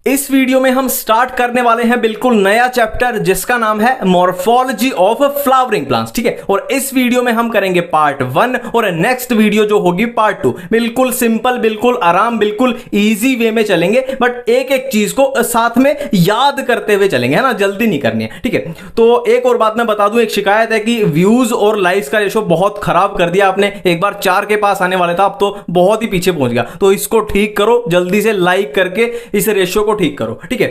इस वीडियो में हम स्टार्ट करने वाले हैं बिल्कुल नया चैप्टर जिसका नाम है मॉर्फोलॉजी ऑफ फ्लावरिंग प्लांट्स। ठीक है, और इस वीडियो में हम करेंगे पार्ट 1 और नेक्स्ट वीडियो जो होगी पार्ट 2। बिल्कुल सिंपल, बिल्कुल आराम, बिल्कुल इजी वे में चलेंगे, बट एक एक चीज को साथ में याद करते हुए चलेंगे, है ना, जल्दी नहीं करनी है। ठीक है, तो एक और बात मैं बता दूं, एक शिकायत है कि व्यूज और लाइक्स का रेशो बहुत खराब कर दिया आपने। एक बार 4 के पास आने वाले था, अब तो बहुत ही पीछे पहुंच गया। तो इसको ठीक करो, जल्दी से लाइक करके इस रेशो को ठीक करो। ठीक है,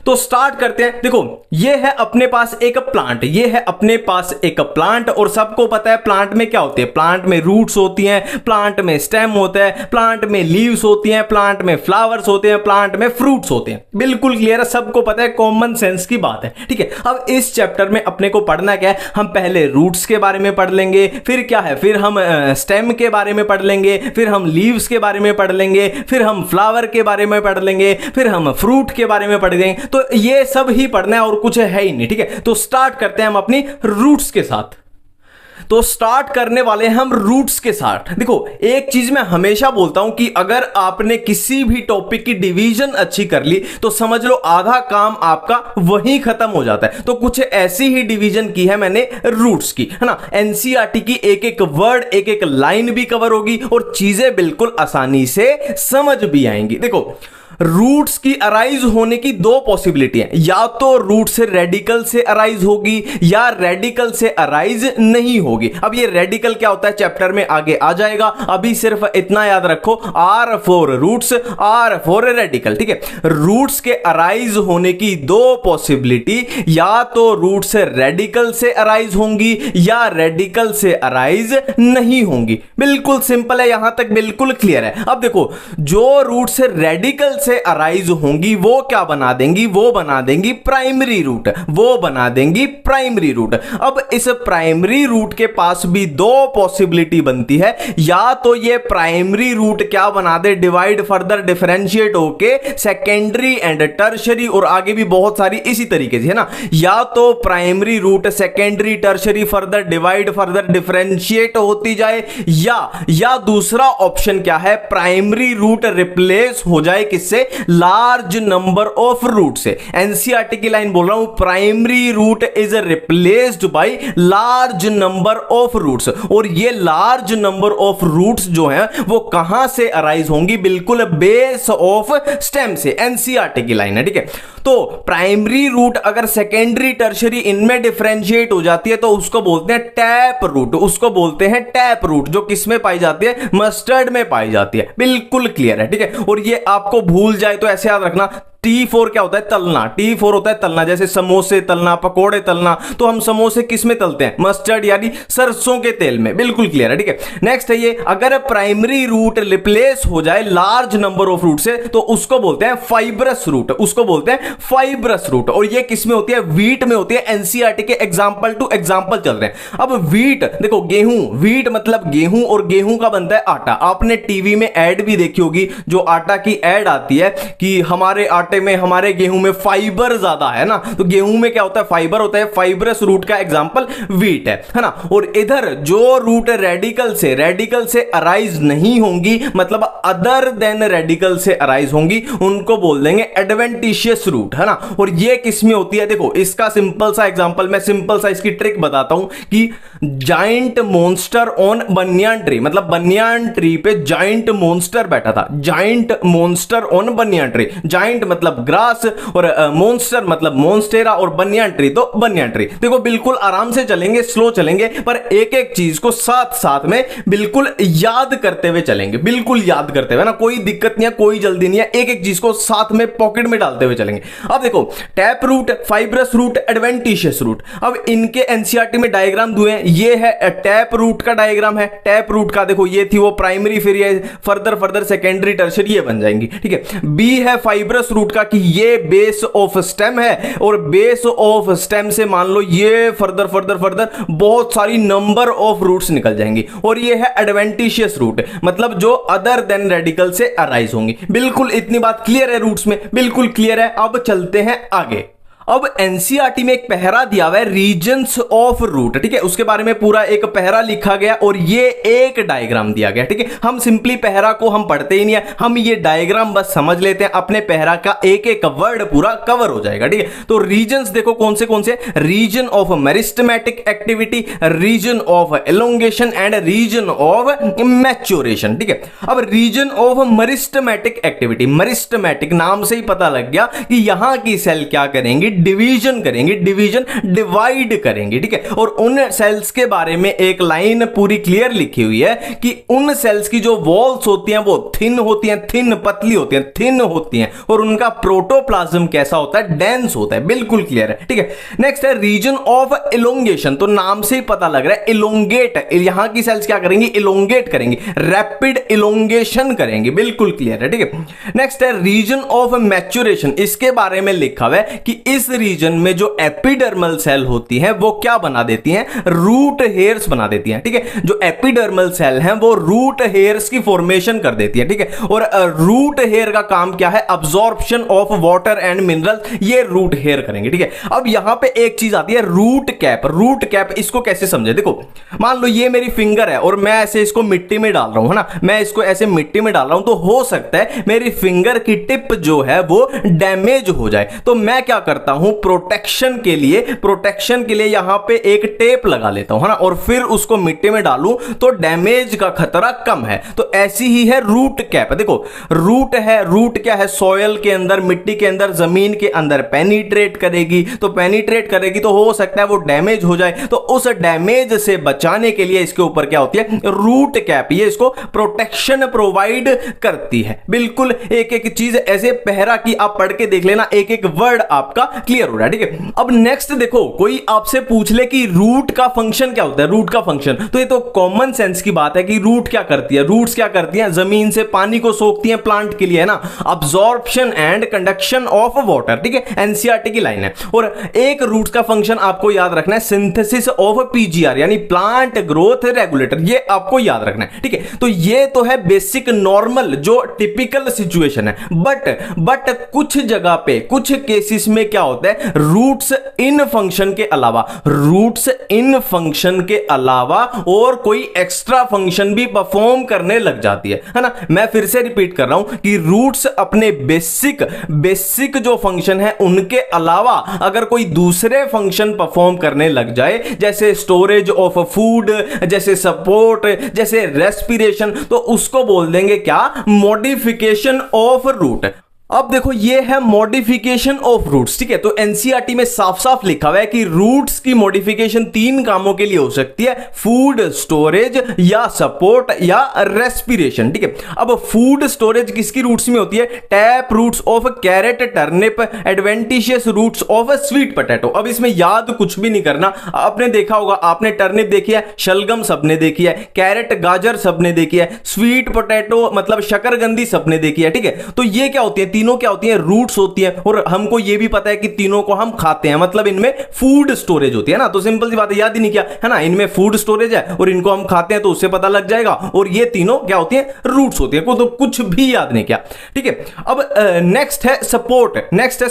तो स्टार्ट करते हैं। देखो, ये है अपने पास एक प्लांट, ये है अपने पास एक प्लांट, और सबको पता है प्लांट में क्या होती है। प्लांट में रूट्स होती हैं, प्लांट में स्टेम होता है, प्लांट में लीव्स होती हैं, प्लांट में फ्लावर्स होते हैं, प्लांट में फ्रूट्स होते हैं। बिल्कुल क्लियर है, सबको पता है, कॉमन सेंस की बात है। ठीक है, अब इस चैप्टर में अपने को पढ़ना क्या है, हम पहले रूट्स के बारे में पढ़ लेंगे, फिर क्या है, फिर हम स्टेम के बारे में पढ़ लेंगे, फिर हम लीव्स के बारे में पढ़ लेंगे, फिर हम फ्लावर के बारे में पढ़ लेंगे, फिर हम फ्रूट के बारे में पढ़ लेंगे। तो ये सब ही पढ़ना है और कुछ है ही नहीं। ठीक है, तो स्टार्ट करते हैं हम अपनी रूट्स के साथ। तो स्टार्ट करने वाले हैं हम रूट्स के साथ। देखो, एक चीज मैं हमेशा बोलता हूं कि अगर आपने किसी भी टॉपिक की डिवीजन अच्छी कर ली तो समझ लो आधा काम आपका वहीं खत्म हो जाता है। तो कुछ ऐसी ही डिवीजन की है मैंने रूट्स की, है ना। एनसीईआरटी की एक एक वर्ड, एक एक लाइन भी कवर होगी और चीजें बिल्कुल आसानी से समझ भी आएंगी। देखो, रूट्स की अराइज होने की 2 पॉसिबिलिटी है, या तो रूट से रेडिकल से अराइज होगी या रेडिकल से अराइज नहीं होगी। अब ये रेडिकल क्या होता है चैप्टर में आगे आ जाएगा, अभी सिर्फ इतना याद रखो, R for roots, R for radical. ठीक है, रूट्स के अराइज होने की 2 पॉसिबिलिटी, या तो रूट से रेडिकल से अराइज होंगी या रेडिकल से अराइज नहीं होंगी। बिल्कुल सिंपल है, यहां तक बिल्कुल क्लियर है। अब देखो, जो रूट से रेडिकल से अराइज होंगी वो क्या बना देंगी, वो बना देंगी प्राइमरी रूट, वो बना देंगी प्राइमरी रूट। अब इस प्राइमरी रूट के पास भी 2 पॉसिबिलिटी बनती है, या तो ये प्राइमरी रूट क्या बना दे, डिवाइड फर्दर डिफरेंशिएट होके सेकेंडरी एंड टर्शरी, और आगे भी बहुत सारी इसी तरीके से, है ना। या तो primary root secondary tertiary further divide further differentiate होती जाए, या दूसरा ऑप्शन क्या है, प्राइमरी रूट रिप्लेस हो जाए किससे, लार्ज नंबर ऑफ रूट से। एनसीईआरटी की लाइन बोल रहा हूं, primary root is replaced by large number of roots. और ये लार्ज नंबर ऑफ रूट्स जो हैं वो कहां से अराइज होंगी, बिल्कुल बेस ऑफ स्टेम से। एनसीईआरटी की लाइन है। ठीक है, तो प्राइमरी रूट अगर सेकेंडरी टर्शरी इनमें डिफरेंशिएट हो जाती है तो उसको बोलते हैं टैप रूट, उसको बोलते हैं टैप रूट, जो किसमें पाई जाती है, मस्टर्ड में पाई जाती है। बिल्कुल क्लियर है। ठीक है, और ये आपको भूल जाए तो ऐसे याद रखना, T4 क्या होता है, तलना। T4 होता है तलना, जैसे समोसे तलना, पकोड़े तलना। तो हम समोसे किस में तलते हैं, मस्टर्ड यानी सरसों के तेल में। बिल्कुल क्लियर है। ठीक है, नेक्स्ट है ये, अगर प्राइमरी रूट रिप्लेस हो जाए लार्ज नंबर ऑफ रूट से तो उसको बोलते हैं फाइब्रस रूट, उसको बोलते हैं फाइब्रस रूट। और ये किस में होती है, वीट में होती है। एनसीईआरटी के एग्जांपल टू एग्जांपल चल रहे हैं। अब वीट, देखो गेहूं, वीट मतलब गेहूं, और गेहूं का बनता है आटा। आपने टीवी में एड भी देखी होगी, जो आटा की एड आती है कि हमारे आटे में, हमारे गेहूं में फाइबर ज्यादा है ना। तो गेहूं में क्या होता है, फाइबर होता है। फाइबरस रूट का एग्जांपल वीट है ना। और इधर जो रूट रेडिकल से अराइज नहीं होंगी, मतलब अदर देन रेडिकल से अराइज होंगी, उनको बोल देंगे एडवेंटिशियस रूट, है ना। और ये किस में होती है, देखो इसका सिंपल सा एग्जांपल, मैं सिंपल सा इसकी ट्रिक बताता हूं कि giant monster on banyan tree, मतलब बनियान ट्री पे जाइंट मॉन्स्टर बैठा था। Giant monster on banyan tree, giant मतलब ग्रास और मॉन्स्टर मतलब मॉन्स्टेरा, और बनियान ट्री तो बनियान ट्री। देखो बिल्कुल आराम से चलेंगे, स्लो चलेंगे, पर एक एक चीज को साथ साथ में बिल्कुल याद करते हुए चलेंगे, बिल्कुल याद करते हुए ना, कोई दिक्कत नहीं है, कोई जल्दी नहीं है, एक एक चीज को साथ में पॉकेट में डालते हुए चलेंगे। अब देखो, tap root, fibrous root, adventitious root. अब इनके एनसीईआरटी में डायग्राम दिए हैं, ये है टैप रूट का डायग्राम है। टैप रूट का देखो, ये थी वो प्राइमरी, फिर ये फर्दर सेकेंडरी टर्शरी, ये बन जाएंगी। ठीक है, बी है फाइब्रस रूट का कि ये बेस ऑफ स्टेम है, और बेस ऑफ स्टेम से मान लो ये फर्दर बहुत सारी नंबर ऑफ रूट्स निकल जाएंगी। और ये है एडवेंटिशियस रूट, मतलब जो अदर देन रेडिकल से अराइज होंगी। बिल्कुल इतनी बात क्लियर है, रूट्स में बिल्कुल क्लियर है। अब चलते हैं आगे। अब एनसीईआरटी में एक पहरा दिया हुआ है रीजन्स ऑफ रूट, ठीक है, उसके बारे में पूरा एक पहरा लिखा गया और ये एक डायग्राम दिया गया, ठीक है। हम सिंपली पहरा को हम पढ़ते ही नहीं है, हम ये डायग्राम बस समझ लेते हैं, अपने पहरा का एक एक वर्ड पूरा कवर हो जाएगा, ठीक है। तो रीजन्स देखो कौन से, region of meristematic activity, region of elongation and region of maturation, ठीक है। अब region of meristematic activity, meristematic नाम से ही पता लग गया कि यहां की सेल क्या करेंगी, डिवीजन करेंगे, डिवीजन डिवाइड करेंगे, ठीक है। और उन सेल्स के बारे में एक लाइन पूरी क्लियर लिखी हुई है कि उन सेल्स की जो वॉल्स होती हैं वो थिन होती हैं, थिन पतली होती हैं, थिन होती हैं, और उनका प्रोटोप्लाज्म कैसा होता है, डेंस होता है, बिल्कुल क्लियर है, ठीक है। नेक्स्ट है रीजन ऑफ इलोंगेशन, तो नाम से ही पता लग रहा है इलोंगेट, यहां की सेल्स क्या करेंगी, इलोंगेट करेंगी, रैपिड इलोंगेशन करेंगे, बिल्कुल क्लियर है, ठीक है। नेक्स्ट है रीजन ऑफ मैच्योरेशन, इसके बारे में लिखा हुआ है कि इस रीजन में जो एपिडर्मल सेल होती हैं वो क्या बना देती हैं, रूट हेयर्स बना देती हैं, ठीक है। जो एपिडर्मल सेल हैं वो रूट हेयर्स की फॉर्मेशन कर देती है, ठीक है। और रूट हेयर का काम क्या है, absorption of water and minerals, ये रूट हेयर करेंगे, ठीक है। अब यहां पे एक चीज आती है रूट कैप, रूट कैप इसको कैसे समझे, देखो मान लो ये मेरी फिंगर है और मैं ऐसे इसको मिट्टी में डाल रहा हूं, है ना, मैं इसको ऐसे मिट्टी में डाल रहा हूं, तो हो सकता है मेरी फिंगर की टिप जो है वो डैमेज हो जाए, तो मैं क्या करता हूं, प्रोटेक्शन के लिए यहां पे एक टेप लगा लेता हूं, है ना, और फिर उसको मिट्टी में डालूं तो डैमेज का खतरा कम है। तो ऐसी ही है रूट कैप, देखो रूट है, रूट क्या है, सॉयल के अंदर, मिट्टी के अंदर, जमीन के अंदर पेनिट्रेट करेगी, तो पेनिट्रेट करेगी तो हो सकता है वो डैमेज हो जाए, तो उस डैमेज से बचाने के लिए इसके ऊपर क्या होती है, रूट कैप, ये इसको प्रोटेक्शन प्रोवाइड करती है। बिल्कुल एक एक चीज ऐसे पहरा की आप पढ़ के देख लेना, एक एक वर्ड आपका क्लियर हो रहा है, ठीक है। अब नेक्स्ट देखो, कोई आपसे पूछ ले कि रूट का फंक्शन क्या होता है, रूट का फंक्शन, तो ये तो कॉमन सेंस की बात है कि रूट क्या करती है, रूट्स क्या करती हैं, जमीन से पानी को सोखती हैं प्लांट के लिए, है ना, absorption and conduction of water, ठीक है, एनसीईआरटी की लाइन है। और एक रूट्स का फंक्शन आपको याद रखना है, सिंथेसिस ऑफ पीजीआर यानी प्लांट ग्रोथ रेगुलेटर, ये आपको याद रखना है, ठीक है। तो ये तो है बेसिक नॉर्मल जो टिपिकल सिचुएशन है, बट कुछ जगह पे, कुछ केसेस में क्या होता है, रूट्स इन फंक्शन के अलावा और कोई एक्स्ट्रा फंक्शन भी परफॉर्म करने लग जाती है ना। मैं फिर से रिपीट कर रहा हूं कि रूट्स अपने बेसिक जो फंक्शन है उनके अलावा अगर कोई दूसरे फंक्शन परफॉर्म करने लग जाए, जैसे स्टोरेज ऑफ फूड, जैसे सपोर्ट, जैसे रेस्पिरेशन, तो उसको बोल देंगे क्या, मॉडिफिकेशन ऑफ रूट। अब देखो ये है मॉडिफिकेशन ऑफ रूट्स, ठीक है। तो एनसीईआरटी में साफ साफ लिखा हुआ है कि रूट्स की मॉडिफिकेशन 3 कामों के लिए हो सकती है, फूड स्टोरेज या सपोर्ट या रेस्पिरेशन, ठीक है। अब फूड स्टोरेज किसकी रूट्स में होती है, tap roots of carrot, turnip, adventitious roots of sweet potato. अब इसमें याद कुछ भी नहीं करना, आपने देखा होगा, आपने टर्निप देखी है, शलगम सबने देखी है, कैरेट गाजर सबने देखी है, स्वीट पोटैटो मतलब शकरकंदी सबने देखी है, ठीक है। तो ये क्या होती है, तीनों क्या होती हैं, रूट्स होती हैं, और हमको ये भी पता है कि तीनों को हम खाते हैं, मतलब इनमें फूड स्टोरेज होती है ना। तो सिंपल सी बात है, याद ही नहीं किया है ना, इनमें फूड स्टोरेज है और इनको हम खाते हैं, तो उससे पता लग जाएगा। और ये तीनों क्या होती हैं, रूट्स होती है, को तो कुछ भी याद नहीं किया, ठीक है। अब नेक्स्ट है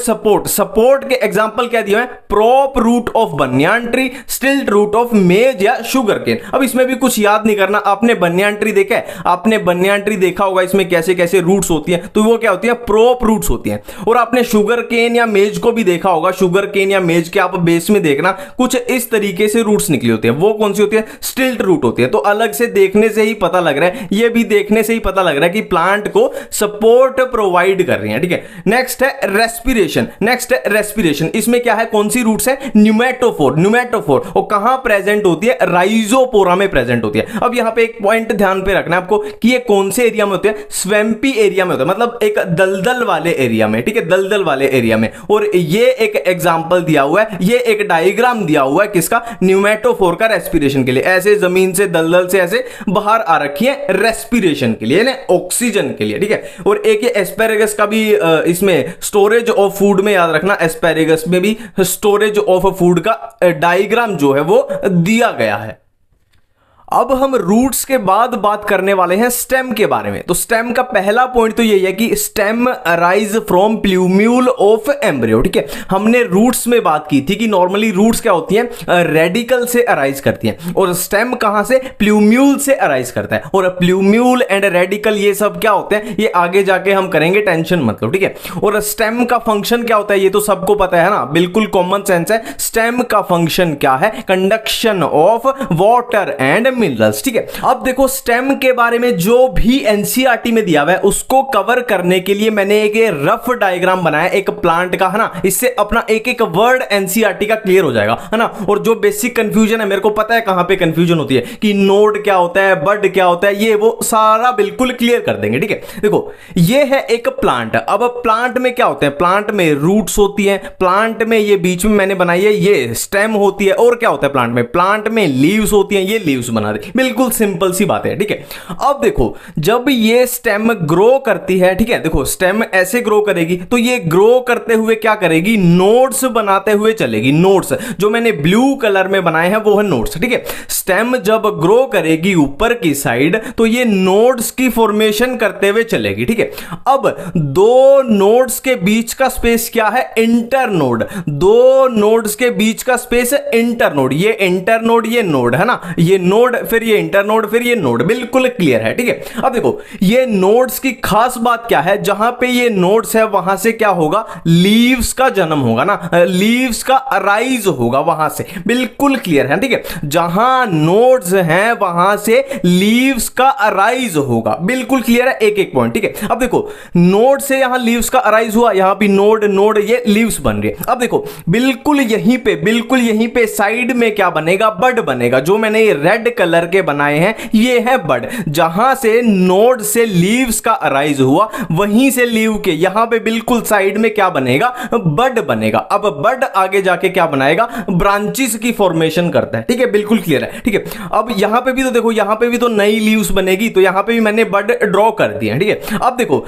सपोर्ट। सपोर्ट के एग्जांपल क्या दिए हैं, prop root of banyan tree, stilt root of maize या शुगर केन। अब इसमें भी कुछ याद नहीं करना, आपने बनियान ट्री देखा है, आपने बनियान ट्री देखा होगा, इसमें कैसे कैसे रूट्स होती हैं, तो वो क्या होती है, प्रॉप रूट्स होती हैं। और आपने शुगर केन या मेज को भी देखा होगा, शुगर केन या मेज के आप बेस में देखना कुछ इस तरीके से रूट्स निकली होती है, वो कौन सी होती है, स्टिल्ट रूट होती है। तो अलग से देखने से ही पता लग रहा है, ये भी देखने से ही पता लग रहा है कि प्लांट को सपोर्ट प्रोवाइड कर रही है, ठीक है। नेक्स्ट है रेस्पिरेशन, इसमें क्या है, कौन सी रूट्स है, न्यूमेटोफोर, और कहां प्रेजेंट होती है, राइजोपोरा में प्रेजेंट होती है। अब यहां पे एक पॉइंट ध्यान पे रखना है आपको कि ये कौन से एरिया में होते हैं, स्वैम्पी एरिया में होता है, मतलब एक दलदल वाले एरिया में, ठीक है, दलदल वाले एरिया में। और ये एक एग्जांपल दिया हुआ है, ये एक डायग्राम दिया हुआ है किसका, न्यूमेटोफोर का रेस्पिरेशन के लिए, ऐसे जमीन से दलदल से ऐसे बाहर आ रखी है रेस्पिरेशन के लिए, ऑक्सीजन के लिए, ठीक है। और एक ये एस्पेरेगस का भी इसमें स्टोरेज ऑफ फूड में याद रखना, एस्पेरेगस में भी स्टोरेज ऑफ फूड का डायग्राम जो है वो दिया गया है। अब हम रूट्स के बाद बात करने वाले हैं स्टेम के बारे में। तो स्टेम का पहला पॉइंट तो यही है कि stem arise from plumule of embryo. ठीक है, हमने रूट्स में बात की थी कि नॉर्मली रूट्स क्या होती हैं, रेडिकल से अराइज करती हैं, और स्टेम कहां से, प्लूम्यूल से अराइज करता है। और प्लूम्यूल एंड रेडिकल ये सब क्या होते हैं, ये आगे जाके हम करेंगे, टेंशन मतलब। ठीक है, और स्टेम का फंक्शन क्या होता है ये तो सबको पता है ना, बिल्कुल कॉमन सेंस है। स्टेम का फंक्शन क्या है, conduction of water and minerals. ठीक है, अब देखो स्टेम के बारे में जो भी एनसीईआरटी में दिया हुआ है उसको कवर करने के लिए मैंने एक रफ डायग्राम बनाया एक प्लांट का, है ना। इससे अपना एक एक वर्ड एनसीईआरटी का क्लियर हो जाएगा, है ना। और जो बेसिक कंफ्यूजन है, मेरे को पता है कहां पे कंफ्यूजन होती है कि नोड क्या होता है, बड क्या होता है, ये वो सारा बिल्कुल क्लियर कर देंगे। ठीक है, देखो ये है एक प्लांट। अब प्लांट में क्या होते हैं, प्लांट में रूट्स होती हैं, प्लांट में ये बीच में मैंने बनाई है ये स्टेम होती है, और क्या होता है प्लांट में लीव्स होती हैं, ये लीव्स बना दे, बिल्कुल सिंपल सी बात है। ठीक है, अब देखो जब ये स्टेम ग्रो करती है, ठीक है, देखो स्टेम ऐसे ग्रो करेगी तो ये ग्रो करते हुए क्या करेगी, नोड्स बनाते हुए चलेगी। नोड्स जो मैंने ब्लू कलर में बनाए हैं वो है नोड्स। ठीक है, स्टेम जब ग्रो करेगी ऊपर की साइड तो ये नोड्स की फॉर्मेशन करते हुए चलेगी। ठीक है, अब दो नोड्स के बीच का स्पेस क्या है, इंटरनोड। दो नोड्स के बीच का स्पेस इंटरनोड, ये इंटरनोड ये नोड है ना, ये नोड फिर ये इंटरनोड फिर ये नोड, बिल्कुल क्लियर है। ठीक है, अब देखो ये नोड्स की खास बात क्या है, जहां पे ये नोड्स है वहां से क्या होगा, लीव्स का जन्म होगा ना, लीव्स का अराइज होगा वहां से, बिल्कुल क्लियर है। ठीक है, जहां नोड्स हैं वहां से लीव्स का अराइज होगा, बिल्कुल क्लियर है, एक एक पॉइंट। ठीक है, अब देखो नोड से यहां लीव्स का अराइज हुआ, यहां भी नोड नोड ये लीव्स बन रही है। अब देखो बिल्कुल यहीं पे साइड में क्या बनेगा, बड बनेगा। जो मैंने ये रेड कलर के बनाए हैं ये है बड, जहां से नोड से लीव्स का अराइज हुआ वहीं से लीव के यहां पे बिल्कुल साइड में क्या बनेगा, बड बनेगा। अब बड आगे जाके क्या बनाएगा, ब्रांचेस की फॉर्मेशन करता है। ठीक है, बिल्कुल क्लियर है। ठीक है, अब यहां पे भी तो देखो, यहां पे भी तो नई लीव्स बनेगी, तो यहां पे भी मैंने बड ड्रॉ कर दिया है। ठीक है, अब देखो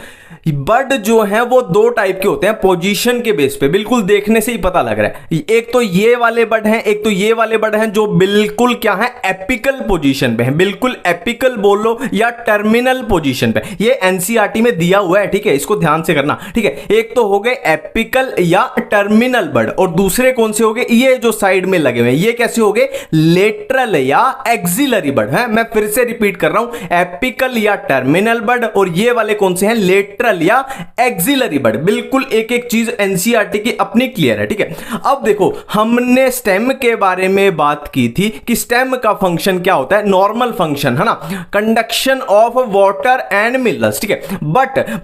बड जो है वो दो टाइप के होते हैं, पोजीशन के बेस पे, बिल्कुल देखने से ही पता लग रहा है। एक तो ये वाले बड हैं, एक तो ये वाले बड हैं जो बिल्कुल क्या है, एपिकल पोजीशन पे हैं, बिल्कुल एपिकल बोलो या टर्मिनल पोजीशन पे, ये एनसीईआरटी में दिया हुआ है। ठीक है, इसको ध्यान से करना। ठीक है, एक तो हो गए एपिकल या टर्मिनल बड, और दूसरे कौन से हो गए, ये जो साइड में लगे हुए हैं ये कैसे हो गए, लेटरल या एक्सिलरी बड है। मैं फिर से रिपीट कर रहा हूं, एपिकल या टर्मिनल बड, और ये वाले कौन से हैं, लेटरल या एक्सिलरी बड। बिल्कुल एक एक चीज एनसीईआरटी की अपनी क्लियर है। ठीक है, अब देखो हमने स्टेम के बारे में बात की थी कि स्टेम का फंक्शन क्या होता है, नॉर्मल फंक्शन है ना, conduction of water and minerals. ठीक है,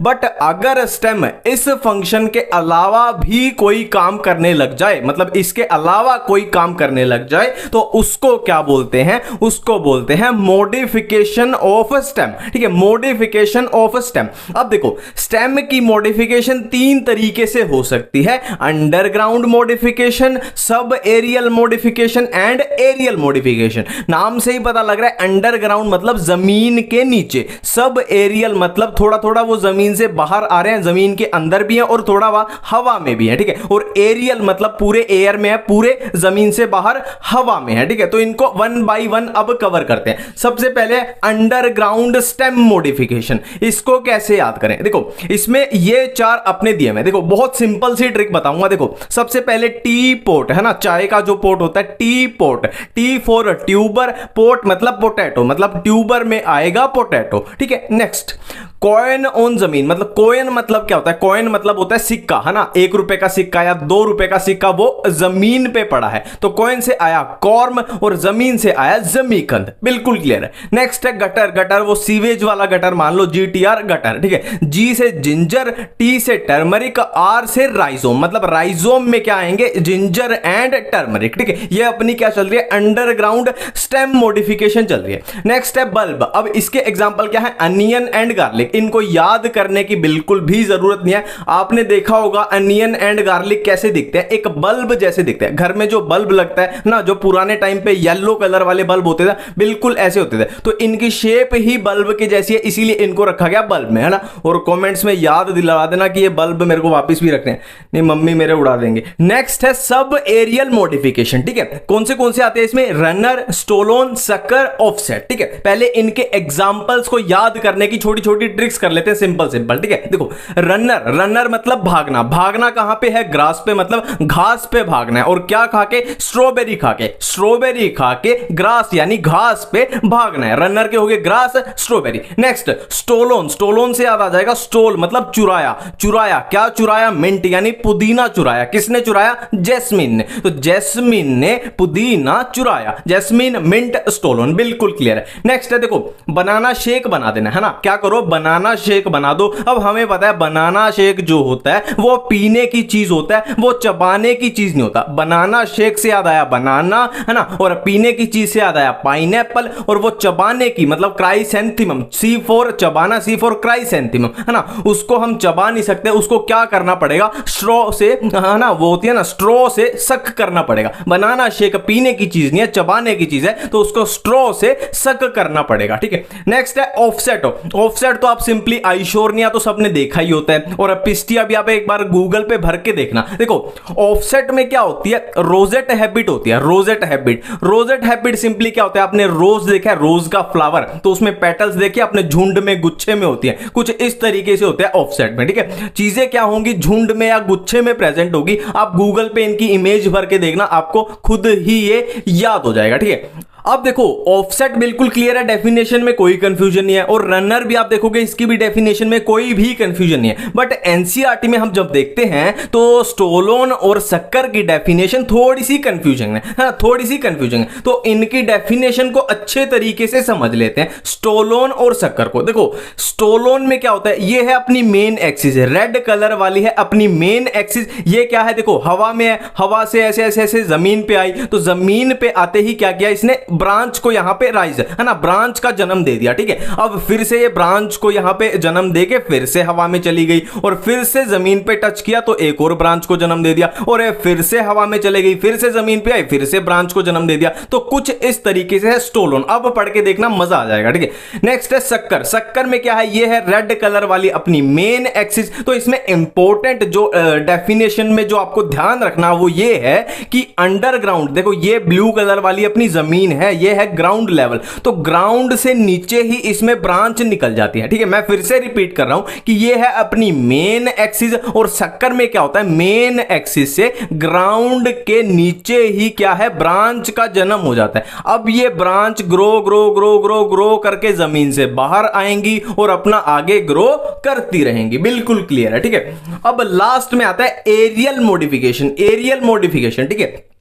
बट अगर स्टेम इस फंक्शन के अलावा भी कोई काम करने लग जाए, मतलब इसके अलावा कोई काम करने लग जाए, तो उसको क्या बोलते हैं, उसको बोलते हैं मॉडिफिकेशन ऑफ स्टेम। ठीक है, मॉडिफिकेशन ऑफ स्टेम। अब देखो स्टेम की मॉडिफिकेशन तीन तरीके से हो सकती है, underground modification, sub aerial modification and aerial modification. नाम से ही पता लग रहा है अंडरग्राउंड मतलब जमीन के नीचे, सब एरियल मतलब थोड़ा थोड़ा वो जमीन से बाहर आ रहे हैं, जमीन के अंदर भी है और थोड़ा वह हवा में भी है। ठीक है, और एरियल मतलब पूरे एयर में है, पूरे जमीन से बाहर हवा में है। ठीक है, तो इनको वन बाय वन अब कवर करते हैं। सबसे पहले अंडरग्राउंड स्टेम मॉडिफिकेशन, इसको कैसे याद करें, देखो इसमें ये चार अपने दिए हैं। देखो बहुत सिंपल सी ट्रिक बताऊंगा। देखो सबसे पहले टी पोट है ना, चाय का जो पोट होता है T pot, T for tuber, pot मतलब पोटैटो, मतलब ट्यूबर में आएगा पोटैटो। ठीक है, नेक्स्ट कॉइन ऑन जमीन, मतलब कॉइन मतलब क्या होता है, कॉइन मतलब होता है सिक्का, है ना, 1 रुपए का सिक्का या 2 रुपए का सिक्का, वो जमीन पे पड़ा है, तो कॉइन से आया कॉर्म और जमीन से आया जमीकंद, बिल्कुल क्लियर है। नेक्स्ट है गटर, गटर वो सीवेज वाला गटर मान लो, GTR गटर। ठीक है, जी से जिंजर, टी से टर्मरिक, आर से राइजोम, मतलब राइजोम में क्या आएंगे, जिंजर एंड टर्मरिक। ठीक है, ये अपनी क्या चल रही है, अंडरग्राउंड स्टेम मॉडिफिकेशन चल रही है। नेक्स्ट है बल्ब, अब इसके एग्जांपल क्या है, अनियन एंड गार्लिक। इनको याद करने की बिल्कुल भी जरूरत नहीं है, आपने देखा होगा अनियन एंड गार्लिक कैसे दिखते हैं, एक बल्ब जैसे दिखते हैं। घर में जो बल्ब लगता है ना, जो पुराने टाइम पे येलो कलर वाले बल्ब होते थे, बिल्कुल ऐसे होते थे, तो इनकी शेप ही बल्ब की जैसी है, इसीलिए इनको रखा गया बल्ब में, है ना। और कमेंट्स में याद दिला देना कि ये बल्ब मेरे को वापस भी रखने हैं, नहीं मम्मी मेरे उड़ा देंगे। नेक्स्ट है सब एरियल मॉडिफिकेशन। ठीक है, कौन से आते हैं इसमें, रनर, स्टोलोन, सकर, ऑफसेट। ठीक है, पहले इनके एग्जांपल्स को याद करने की छोटी छोटी ट्रिक्स कर लेते हैं, सिंपल सिंपल। ठीक है, देखो रनर, रनर मतलब भागना, भागना कहां पे है? ग्रास पे, मतलब घास पे भागना है। और क्या खा के? स्ट्रॉबेरी खा के, स्ट्रॉबेरी खा के ग्रास यानी घास पे भागना है। रनर के हो गए grass, strawberry. Next stolon, stolon से याद आ जाएगा स्टोल मतलब चुराया, चुराया क्या चुराया? मिंट यानी पुदीना चुराया। किसने चुराया? जैस्मीन ने। तो जैस्मीन ने पुदीना चुराया, जैस्मीन, मिंट, स्टोलन। बिल्कुल क्लियर है। नेक्स्ट है देखो बनाना शेक बना देना है ना, क्या करो? बनाना शेक बना दो। अब हमें पता है बनाना शेक जो होता है वो पीने की चीज होता है, वो चबाने की चीज नहीं होता। बनाना शेक से याद आया बनाना, है ना, और पीने की चीज से याद आया पाइनएप्पल, और वो चबाने की मतलब क्राइसेंथेमम, सी फॉर चबाना, सी फॉर क्राइसेंथेमम, है ना, उसको हम चबा नहीं सकते, उसको क्या करना पड़ेगा? स्ट्रॉ से, है ना, वो होती है ना स्ट्रॉ से सक करना पड़ेगा। बनाना शेक पीने की चीज नहीं है, चबाने की चीज है, तो उसको स्ट्रॉ से सक करना पड़ेगा। ठीक है, नेक्स्ट है ऑफसेट। ऑफसेट तो आप सिंपली आइशोर्निया तो सबने देखा ही होता है, और पिस्टिया भी आप एक बार गूगल पे भर के देखना। देखो ऑफसेट में क्या होती है? रोजेट हैबिट होती है, rosette habit. Rosette habit simply क्या होता है? आपने रोज देखा है, रोज का फ्लावर, तो उसमें पेटल्स देखे अपने झुंड में, गुच्छे में होती है, कुछ इस तरीके से होता है ऑफसेट में। ठीक है, चीजें क्या होंगी? झुंड में या गुच्छे में प्रेजेंट होगी। आप गूगल पे इनकी इमेज भर के देखना, आपको खुद ही ये याद हो जाएगा। ठीक है, अब देखो ऑफसेट बिल्कुल क्लियर है, डेफिनेशन में कोई कंफ्यूजन नहीं है, और रनर भी आप देखोगे इसकी भी डेफिनेशन में कोई भी कंफ्यूजन नहीं है। बट एनसीईआरटी में हम जब देखते हैं तो स्टोलोन और शक्कर की डेफिनेशन थोड़ी सी कंफ्यूजन है, हाँ, थोड़ी सी कंफ्यूजन है। तो इनकी डेफिनेशन को अच्छे तरीके से समझ लेते हैं, स्टोलोन और शक्कर को। देखो स्टोलोन में क्या होता है? ये है अपनी मेन एक्सिस, रेड कलर वाली है अपनी मेन एक्सिस। ये क्या है? देखो हवा में है, हवा से ऐसे ऐसे ऐसे जमीन पे आई, तो जमीन पे आते ही क्या किया इसने? ब्रांच को यहां पे राइज, है ना, ब्रांच का जन्म दे दिया। ठीक है, अब फिर से ये ब्रांच को यहां पे जन्म देके फिर से हवा में चली गई, और फिर से जमीन पे टच किया तो एक और ब्रांच को जन्म दे दिया, और ये फिर से हवा में चले गई, फिर से जमीन पे आई, फिर से ब्रांच को जन्म दे दिया। तो कुछ इस तरीके से है स्टोलोन। अब पढ़ के देखना, मजा आ जाएगा। ठीक है, नेक्स्ट है शक्कर। शक्कर में क्या है? ये है रेड कलर वाली अपनी मेन एक्सिस। तो इसमें इंपॉर्टेंट जो डेफिनेशन में जो आपको ध्यान रखना वो ये है कि अंडरग्राउंड, देखो ये ब्लू कलर वाली अपनी जमीन है, ये है ग्राउंड लेवल, तो ग्राउंड से नीचे ही इसमें ब्रांच निकल जाती है। ठीक है, मैं फिर से रिपीट कर रहा हूं कि ये है अपनी मेन एक्सिस, और शक्कर में क्या होता है? मेन एक्सिस से ग्राउंड के नीचे ही क्या है? ब्रांच का जन्म हो जाता है। अब ये branch grow grow grow grow grow करके जमीन से बाहर आएंगी और अपना आगे ग्रो करती रहेंगी। बिल्कुल क्लियर है। ठीक है, अब लास्ट में आता है एरियल मॉडिफिकेशन। एरियल मॉडिफिकेशन, ठीक है,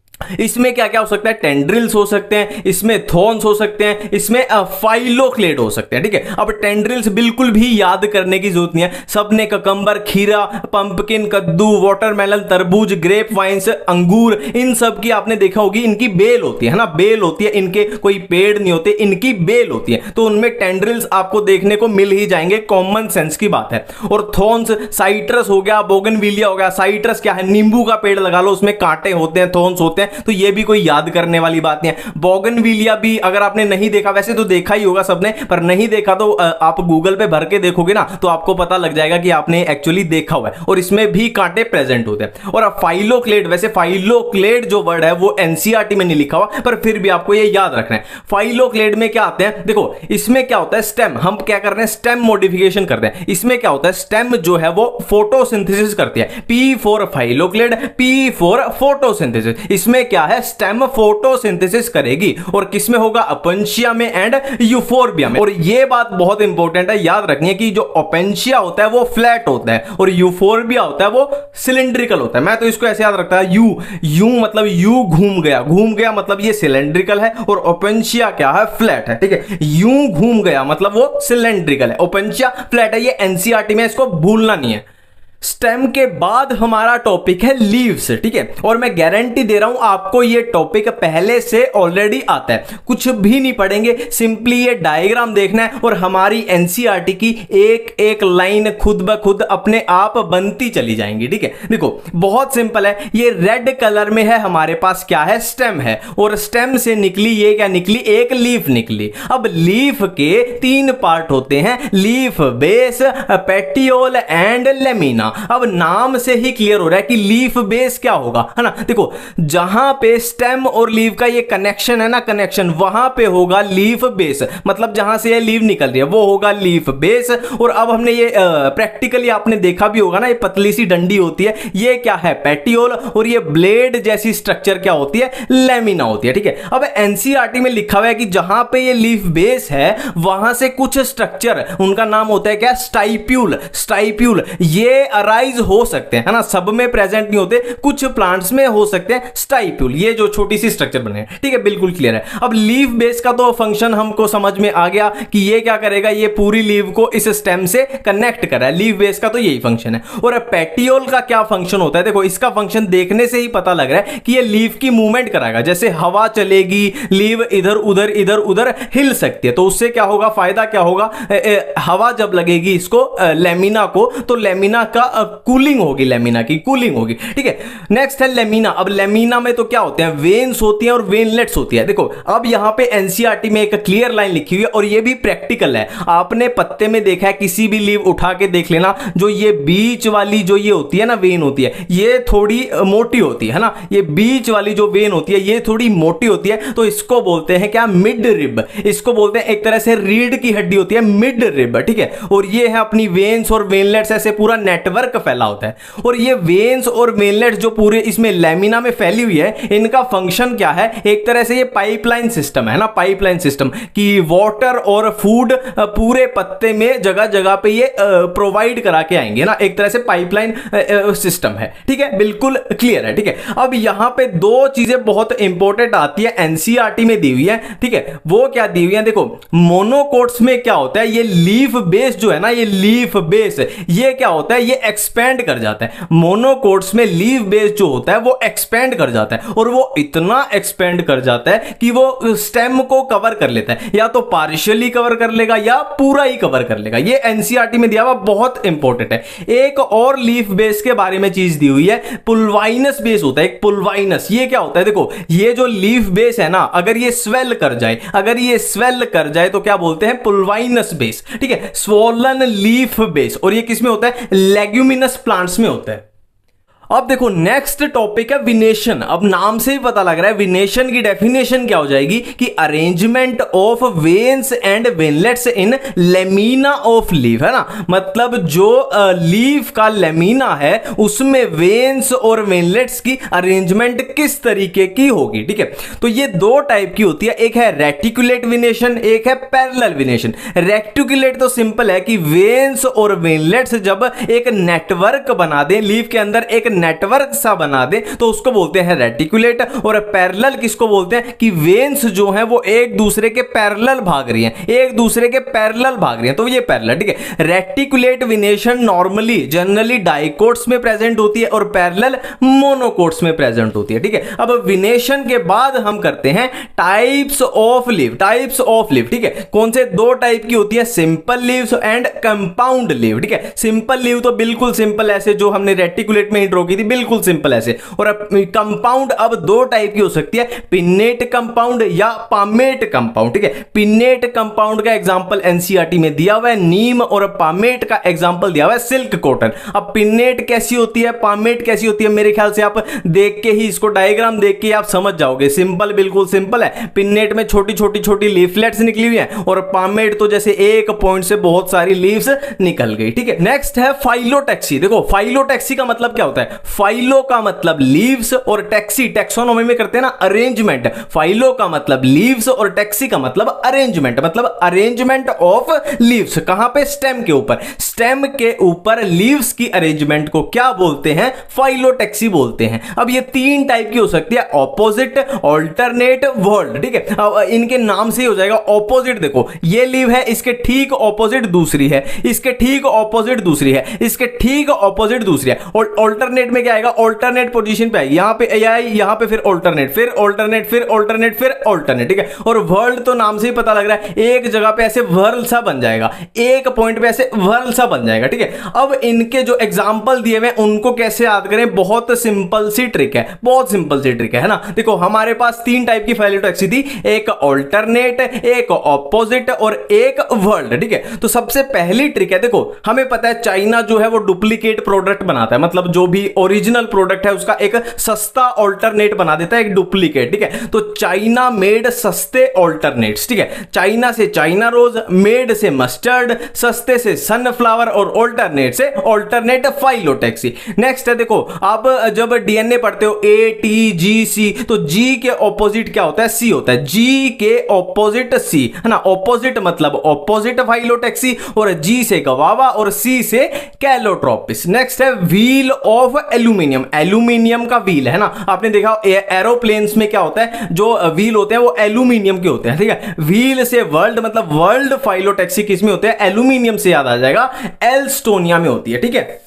इसमें क्या क्या हो सकता है? टेंड्रिल्स हो सकते हैं, इसमें थॉर्न्स हो सकते हैं, इसमें फाइलोक्लेड हो सकते हैं। ठीक है, अब टेंड्रिल्स बिल्कुल भी याद करने की जरूरत नहीं है, सबने ककंबर, खीरा, पंपकिन, कद्दू, वाटरमेलन, तरबूज, ग्रेप वाइन्स, अंगूर, इन सब की आपने देखा होगी, इनकी बेल होती है ना, बेल होती है, इनके कोई पेड़ नहीं होते, इनकी बेल होती है, तो उनमें टेंड्रिल्स आपको देखने को मिल ही जाएंगे, कॉमन सेंस की बात है। और थॉर्न्स, साइट्रस हो गया, बोगनविलिया हो गया। साइट्रस क्या है? नींबू का पेड़ लगा लो, उसमें कांटे होते हैं, थॉर्न्स होते हैं, तो ये भी कोई याद करने वाली बात नहीं है। बोगनविलिया भी अगर आपने नहीं देखा, वैसे तो देखा ही होगा सबने, पर नहीं देखा तो आप गूगल पे भर के देखोगे ना तो आपको पता लग जाएगा कि आपने एक्चुअली देखा हुआ है, और इसमें भी कांटे प्रेजेंट होते हैं। और फाइलोक्लेड, वैसे फाइलोक्लेड जो वर्ड है वो एनसीईआरटी में नहीं लिखा हुआ, पर फिर भी आपको ये याद रखना है। फाइलोक्लेड में क्या आते हैं? देखो इसमें क्या होता है? स्टेम, हम क्या कर रहे हैं? स्टेम मॉडिफिकेशन करते हैं। इसमें क्या होता है? स्टेम जो है वो फोटोसिंथेसिस करती है, P for phylloclade, P for photosynthesis. इसमें क्या है? स्टेम फोटोसिंथेसिस करेगी, और किसमें होगा? अपेंशिया में एंड यूफोर्बिया में। और ये बात बहुत इंपॉर्टेंट है, याद रखनी है कि जो अपेंशिया होता है वो फ्लैट होता है, और यूफोर्बिया होता है वो सिलेंड्रिकल होता है। मैं तो इसको ऐसे याद रखता है, यू, यू मतलब यू घूम गया, घूम गया मतलब ये सिलेंड्रिकल है, और अपेंशिया क्या है? फ्लैट है। ठीक है, यू घूम गया मतलब वो सिलेंड्रिकल है, अपेंशिया फ्लैट है। ये एनसीईआरटी में, इसको भूलना नहीं है। स्टेम के बाद हमारा टॉपिक है लीव्स। ठीक है, और मैं गारंटी दे रहा हूं आपको ये टॉपिक पहले से ऑलरेडी आता है, कुछ भी नहीं पढ़ेंगे, सिंपली ये डायग्राम देखना है और हमारी एनसीईआरटी की एक एक लाइन खुद ब खुद अपने आप बनती चली जाएंगी। ठीक है, देखो बहुत सिंपल है, ये रेड कलर में है हमारे पास, क्या है? स्टेम है, और स्टेम से निकली ये क्या निकली? एक लीफ निकली। अब लीफ के तीन पार्ट होते हैं, leaf, base, petiole and lamina. हाँ, अब नाम से ही क्लियर हो रहा है कि लीफ बेस क्या होगा, है ना। देखो जहां पे स्टेम और लीफ का ये कनेक्शन है ना, कनेक्शन, वहां पे होगा लीफ बेस, मतलब जहां से ये लीफ निकल रही है वो होगा लीफ बेस। और अब हमने ये प्रैक्टिकली आपने देखा भी होगा ना, ये पतली सी डंडी होती है, ये क्या है, पेटियोल, और ये ब्लेड जैसी स्ट्रक्चर क्या होती है, लेमिना होती है, ठीक है। अब एनसीईआरटी में लिखा हुआ है कि जहां पे ये लीफ बेस है वहां से कुछ स्ट्रक्चर, उनका नाम होता है क्या, स्टाइप्यूल। स्टाइप्यूल ये अराइज हो सकते हैं, है ना, सब में प्रेजेंट नहीं होते, कुछ प्लांट्स में हो सकते हैं स्टाइप्यूल, ये जो छोटी सी स्ट्रक्चर बने, ठीक है, बिल्कुल क्लियर है। अब लीफ बेस का तो फंक्शन हमको समझ में आ गया कि ये क्या करेगा, ये पूरी लीफ को इस स्टेम से कनेक्ट कर रहा है, लीफ बेस का तो यही फंक्शन है। और पेटियोल का क्या फंक्शन होता है, देखो इसका फंक्शन देखने से ही पता लग रहा है कि ये लीफ की मूवमेंट कराएगा, जैसे हवा चलेगी लीफ इधर उधर हिल सकती है, तो उससे क्या होगा, फायदा क्या होगा, हवा जब लगेगी इसको लेमिना को, तो लेमिना का कूलिंग होगी, लेमिना की कूलिंग होगी, ठीक है। नेक्स्ट है लेमिना। अब लेमिना में तो क्या होते हैं, वेन्स होती हैं और वेनलेट्स होती है। देखो अब यहां पे एनसीईआरटी में एक क्लियर लाइन लिखी हुई है और ये भी प्रैक्टिकल है, आपने पत्ते में देखा है, किसी भी लीफ उठा के देख लेना, जो ये बीच वाली जो ये होती है ना, वेन होती है, ये थोड़ी मोटी होती है ना, ये बीच वाली जो वेन होती है ये थोड़ी मोटी होती है, तो इसको बोलते हैं क्या, मिड रिब, इसको बोलते हैं एक तरह से रीढ़ की हड्डी होती है, मिड रिब, ठीक है। और ये है अपनी वेन्स और वेनलेट्स, ऐसे पूरा नेटवर्क फैला होता है। और ये वेन्स और वेनलेट्स जो पूरे इसमें लेमिना में फैली हुई है, इनका फंक्शन क्या है, एक तरह से ये पाइपलाइन सिस्टम है ना, पाइपलाइन सिस्टम कि वाटर और फूड पूरे पत्ते में जगह जगह पे ये प्रोवाइड करा के आएंगे ना, एक तरह से पाइपलाइन सिस्टम है, ठीक है, बिल्कुल क्लियर है, ठीक है। अब यहां पे दो चीजें बहुत इंपॉर्टेंट आती है, एनसीईआरटी में दी हुई है, ठीक है, वो क्या दी हुई है, देखो मोनोकोट्स में क्या होता है, ये लीफ बेस जो है ना, ये लीफ बेस ये क्या होता है, ये एक्सपेंड कर जाता है, मोनोकोट्स में लीफ बेस जो होता है वो एक्सपेंड कर जाता है, और वो इतना एक्सपेंड कर जाता है कि वो स्टेम को कवर कर लेता है, या तो पार्शियली कवर कर लेगा या पूरा ही कवर कर लेगा, ये एनसीईआरटी में दिया हुआ बहुत इंपॉर्टेंट है। एक और लीफ बेस के बारे में चीज दी हुई है, पुलवाइनस बेस होता है, एक पुलवाइनस, ये क्या होता है, देखो ये जो लीफ बेस है ना, अगर ये स्वेल कर जाए, अगर ये स्वेल कर जाए तो क्या बोलते हैं, पुलवाइनस बेस, ठीक है, स्वोलन लीफ बेस। और ये किस में होता है, लेग्यूमिनस प्लांट्स में होता है। अब देखो नेक्स्ट टॉपिक है विनेशन। अब नाम से ही पता लग रहा है विनेशन की डेफिनेशन क्या हो जाएगी कि arrangement of veins and veinlets in lamina of leaf, है ना, मतलब जो लीफ का लेमिना है उसमें वेन्स और वेनलेट्स की अरेंजमेंट किस तरीके की होगी, ठीक है। तो ये दो टाइप की होती है, एक है रेटिकुलेट विनेशन, एक है पैरेलल विनेशन। रेटिकुलेट तो सिंपल है कि वेन्स और वेनलेट्स जब एक नेटवर्क बना दें, लीफ के अंदर एक नेटवर्क सा बना दे तो उसको बोलते हैं रेटिकुलेट। और पैरेलल किसको बोलते हैं कि वेन्स जो हैं वो एक दूसरे के पैरेलल भाग रही हैं, एक दूसरे के पैरेलल भाग रही हैं, तो ये पैरेलल, ठीक है। रेटिकुलेट विनेशन नॉर्मली जनरली डाइकोट्स में प्रेजेंट होती है और पैरेलल मोनोकोट्स में प्रेजेंट होती है, ठीक है। अब विनेशन के बाद हम करते हैं types of leaf, types of leaf, ठीक है। कौन से दो टाइप की होती है, simple leaves and compound leave, ठीक है। सिंपल लीव तो बिल्कुल सिंपल ऐसे जो हमने रेटिकुलेट में ही ड्रॉ की थी, बिल्कुल सिंपल ऐसे। और कंपाउंड अब दो टाइप की हो सकती है, पिन्नेट कंपाउंड या पामेट कंपाउंड, ठीक है। पिन्नेट कंपाउंड का एग्जांपल एनसीईआरटी में दिया हुआ है नीम, और पामेट का एग्जांपल दिया हुआ है सिल्क कॉटन। अब पिन्नेट कैसी होती है, पामेट कैसी होती है, मेरे ख्याल से आप देख के ही इसको डायग्राम देख के आप समझ जाओगे, सिंपल, बिल्कुल सिंपल है। पिन्नेट में छोटी छोटी छोटी लीफलेट्स निकली हुई हैं और पामेट तो जैसे एक पॉइंट से बहुत सारी लीव्स निकल गई, ठीक है। नेक्स्ट है फाइलोटैक्सी। देखो फाइलोटैक्सी का मतलब क्या होता है, फाइलो का मतलब लीव्स और टैक्सी टैक्सोनॉमी में करते हैं ना अरेंजमेंट। फाइलो का मतलब लीव्स और टैक्सी का मतलब अरेंजमेंट, मतलब अरेंजमेंट ऑफ लीव्स। कहां पे, स्टेम के ऊपर। स्टेम के ऊपर लीव्स की अरेंजमेंट को क्या बोलते हैं, फाइलोटैक्सी बोलते हैं। अब ये तीन टाइप की हो सकती है, ऑपोजिट, ऑल्टरनेट, वर्ल्ड, ठीक है। अब इनके नाम से ही हो जाएगा। ऑपोजिट देखो ये लीव है, इसके ठीक ऑपोजिट दूसरी है, इसके ठीक ऑपोजिट दूसरी है, इसके ठीक ऑपोजिट दूसरी है। और ऑल्टरनेट ऑल्टरनेट में क्या आएगा, ऑल्टरनेट पोजीशन पे आएगी, यहां पे ए आई, यहां पे फिर ऑल्टरनेट, फिर ऑल्टरनेट, फिर ऑल्टरनेट, फिर ऑल्टरनेट, ठीक है। और वर्ल्ड तो नाम से ही पता लग रहा है, एक जगह पे ऐसे वर्ल सा बन जाएगा, एक पॉइंट पे ऐसे वर्ल सा बन जाएगा, ठीक है। अब इनके जो एग्जांपल दिए हुए उनको कैसे याद करें, बहुत सिंपल सी ट्रिक है, बहुत सिंपल सी ट्रिक है ना। देखो हमारे पास तीन टाइप की फाइलोटैक्सी थी, एक ऑल्टरनेट, एक ऑपोजिट और एक वर्ल्ड, ठीक है। तो सबसे पहली ट्रिक है, देखो हमें पता है चाइना जो है वो डुप्लीकेट प्रोडक्ट बनाता है, मतलब जो भी ओरिजिनल प्रोडक्ट है उसका एक सस्ता ऑल्टरनेट बना देता है, एक डुप्लीकेट, ठीक है। तो चाइना मेड सस्ते ऑल्टरनेट्स, ठीक है। चाइना से चाइना रोज, मेड से मस्टर्ड, सस्ते से सनफ्लावर और ऑल्टरनेट से ऑल्टरनेट फाइलोटैक्सी। नेक्स्ट है, देखो आप जब डीएनए पढ़ते हो ए टी जी सी, तो जी के ऑपोजिट क्या होता है, सी होता है, जी के ऑपोजिट सी, है ना। ऑपोजिट मतलब ऑपोजिट फाइलोटैक्सी, और जी से गवावा और सी से कैलोट्रोपिस। नेक्स्ट है व्हील ऑफ एल्यूमिनियम, एल्यूमिनियम का व्हील, है ना। आपने देखा एरोप्लेन्स में क्या होता है, जो व्हील होते हैं वो एल्यूमिनियम के होते हैं, ठीक है। व्हील से वर्ल्ड मतलब वर्ल्ड फाइलोटैक्सी किस में होते हैं, एल्यूमिनियम से याद आ जाएगा, एल्स्टोनिया में होती है, ठीक है।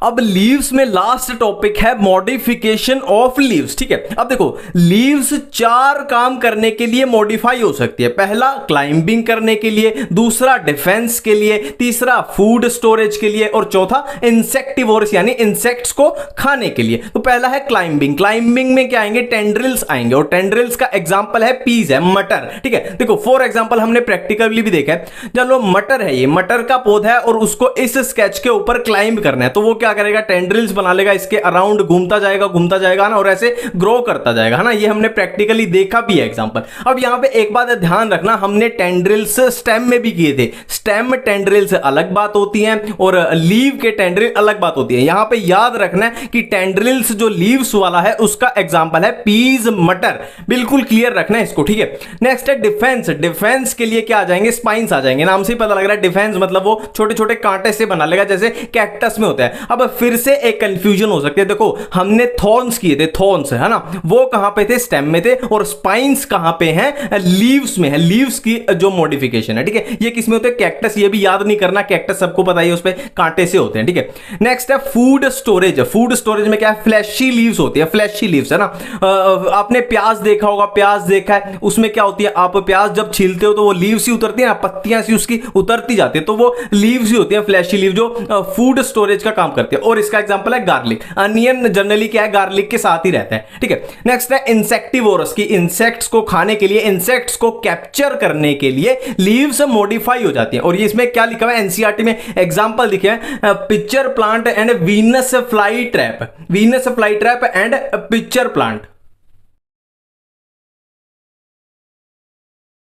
अब लीव्स में लास्ट टॉपिक है मॉडिफिकेशन ऑफ लीव्स, ठीक है। अब देखो लीव्स चार काम करने के लिए मॉडिफाई हो सकती है। पहला क्लाइंबिंग करने के लिए, दूसरा डिफेंस के लिए, तीसरा फूड स्टोरेज के लिए, और चौथा इंसेक्टिवोरस यानी इंसेक्ट्स को खाने के लिए। तो पहला है क्लाइंबिंग, क्लाइंबिंग में क्या आएंगे, टेंड्रिल्स आएंगे, और टेंड्रिल्स का एग्जांपल है पीज, है मटर, ठीक है। देखो फॉर एग्जांपल हमने प्रैक्टिकली भी देखा है, चलो मटर है, ये मटर का पौधा है और उसको इस स्केच के ऊपर क्लाइंब करना है, तो वो क्या करेगा, टेंड्रिल्स बना लेगा, इसके अराउंड घूमता जाएगा ना, और ऐसे ग्रो करता जाएगा, है ना। ये हमने प्रैक्टिकली देखा भी है एग्जांपल। अब यहां पे एक बात ध्यान रखना, हमने टेंड्रिल्स स्टेम में भी किए थे, स्टेम टेंड्रिल्स अलग बात होती है और लीव के टेंड्रिल अलग बात होती है। यहां पे याद रखना है कि टेंड्रिल्स जो लीव्स वाला है उसका एग्जांपल है पीज, मटर, बिल्कुल क्लियर रखना है इसको, ठीक है। नेक्स्ट है डिफेंस, डिफेंस के लिए क्या आ जाएंगे, स्पाइंस आ जाएंगे, नाम से ही पता लग रहा है डिफेंस मतलब वो छोटे छोटे कांटे से बना लेगा, जैसे कैक्टस में होता है। अब फिर से एक कंफ्यूजन हो सकती है, देखो हमने थॉर्न्स किए थे, थॉर्न्स, है ना, वो कहां पे थे, स्टेम में थे, और स्पाइंस कहां पे हैं, लीव्स में है, लीव्स की जो मॉडिफिकेशन है, ठीक है। ये किस में होते हैं, कैक्टस, ये भी याद नहीं करना, कैक्टस सबको पता ही है, उस पे कांटे से होते हैं, ठीक है। नेक्स्ट है फूड स्टोरेज, फूड स्टोरेज में क्या है, फ्लैशी लीव्स होती है, फ्लैशी लीव्स, है ना। आपने प्याज देखा होगा, प्याज देखा है, उसमें क्या होती है, आप प्याज जब छीलते हो तो वो लीव्स ही उतरती है ना, पत्तियां सी उसकी उतरती जाती है, तो वो लीव्स ही होती है, फ्लैशी लीव, जो फूड स्टोरेज का काम करती है। और इसका एग्जांपल है गार्लिक, अनियन जनरली क्या है, गार्लिक के साथ ही रहता है, ठीक है। नेक्स्ट है इंसेक्टिवोरस की, इंसेक्ट्स को खाने के लिए, इंसेक्ट्स को कैप्चर करने के लिए लीव्स मॉडिफाई हो जाती है। और ये इसमें क्या लिखा हुआ है, एनसीईआरटी में एग्जांपल लिखे हैं, pitcher plant and Venus fly trap, Venus fly trap and pitcher plant,